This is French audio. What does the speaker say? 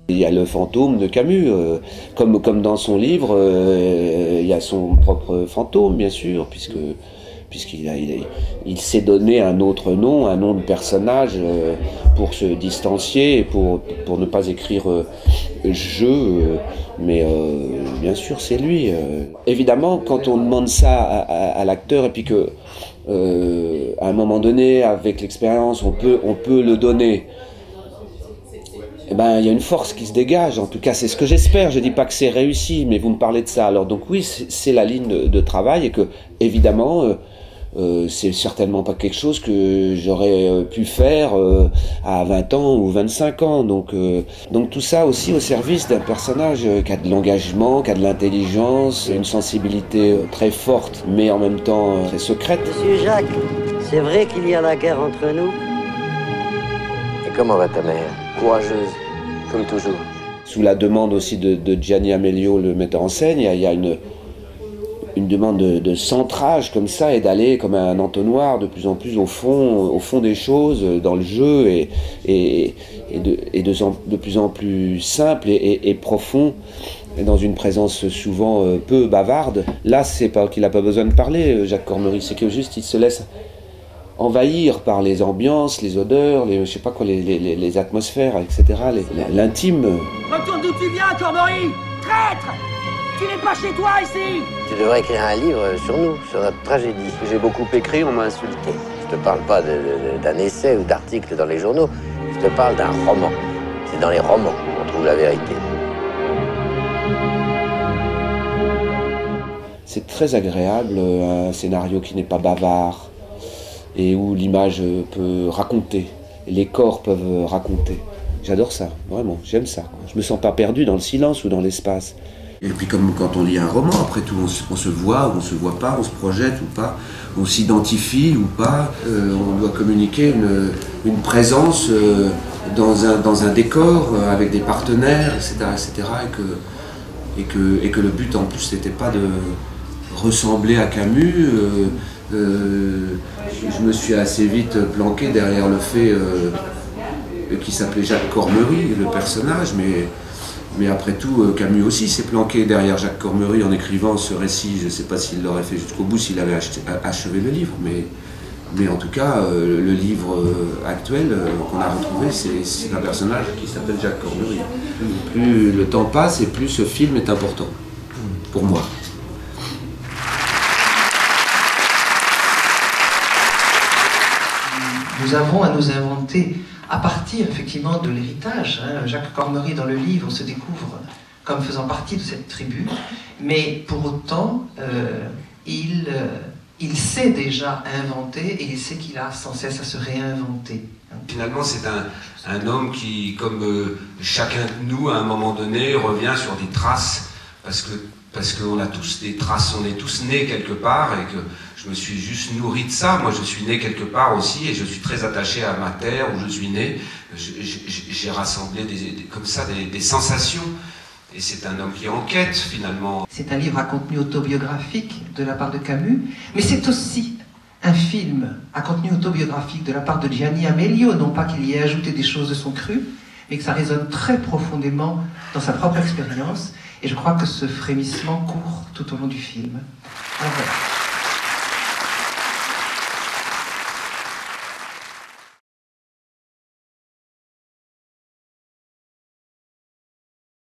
Il y a le fantôme de Camus, comme dans son livre, il y a son propre fantôme, bien sûr, puisqu'il s'est donné un autre nom, un nom de personnage, pour se distancier, pour ne pas écrire je, mais bien sûr c'est lui. Évidemment, quand on demande ça à l'acteur, et puis que à un moment donné, avec l'expérience, on peut le donner, eh ben, il y a une force qui se dégage, en tout cas c'est ce que j'espère. Je dis pas que c'est réussi, mais vous me parlez de ça. Alors donc oui, c'est la ligne de travail, et que évidemment c'est certainement pas quelque chose que j'aurais pu faire à 20 ans ou 25 ans. Donc tout ça aussi au service d'un personnage qui a de l'engagement, qui a de l'intelligence, une sensibilité très forte, mais en même temps très secrète. Monsieur Jacques, c'est vrai qu'il y a la guerre entre nous? Et comment va ta mère? Courageuse, comme toujours. Sous la demande aussi de Gianni Amelio, le metteur en scène, il y a une demande de centrage comme ça, et d'aller comme un entonnoir de plus en plus au fond des choses, dans le jeu, et de plus en plus simple et profond, et dans une présence souvent peu bavarde. Là, c'est pas qu'il n'a pas besoin de parler, Jacques Cormery, c'est que juste il se laisse envahir par les ambiances, les odeurs, je sais pas quoi, les atmosphères, etc., l'intime. Retourne d'où tu viens, Cormery! Traître! Tu n'es pas chez toi ici! Tu devrais écrire un livre sur nous, sur notre tragédie. J'ai beaucoup écrit, on m'a insulté. Je te parle pas d'un essai ou d'article dans les journaux, je te parle d'un roman. C'est dans les romans qu'on trouve la vérité. C'est très agréable, un scénario qui n'est pas bavard, et où l'image peut raconter, les corps peuvent raconter. J'adore ça, vraiment, j'aime ça. Je me sens pas perdu dans le silence ou dans l'espace. Et puis comme quand on lit un roman, après tout, on se voit ou on se voit pas, on se projette ou pas, on s'identifie ou pas, on doit communiquer une présence dans un décor, avec des partenaires, etc., et que le but en plus n'était pas de ressembler à Camus. Je me suis assez vite planqué derrière le fait qu'il s'appelait Jacques Cormery, le personnage, mais après tout, Camus aussi s'est planqué derrière Jacques Cormery en écrivant ce récit. Je ne sais pas s'il l'aurait fait jusqu'au bout, s'il avait achevé le livre, mais en tout cas, le livre actuel qu'on a retrouvé, c'est un personnage qui s'appelle Jacques Cormery. Plus le temps passe et plus ce film est important, pour moi. Nous avons à nous inventer à partir effectivement de l'héritage. Jacques Cormery, dans le livre, se découvre comme faisant partie de cette tribu, mais pour autant, il sait déjà inventer, et il sait qu'il a sans cesse à se réinventer. Finalement, c'est un homme qui, comme chacun de nous, à un moment donné, revient sur des traces, parce qu'on a tous des traces, on est tous nés quelque part, et que je me suis juste nourri de ça. Moi, je suis né quelque part aussi, et je suis très attaché à ma terre où je suis né. J'ai rassemblé comme ça des sensations, et c'est un homme qui enquête finalement. C'est un livre à contenu autobiographique de la part de Camus, mais c'est aussi un film à contenu autobiographique de la part de Gianni Amelio, non pas qu'il y ait ajouté des choses de son cru, mais que ça résonne très profondément dans sa propre expérience, et je crois que ce frémissement court tout au long du film. Alors, voilà.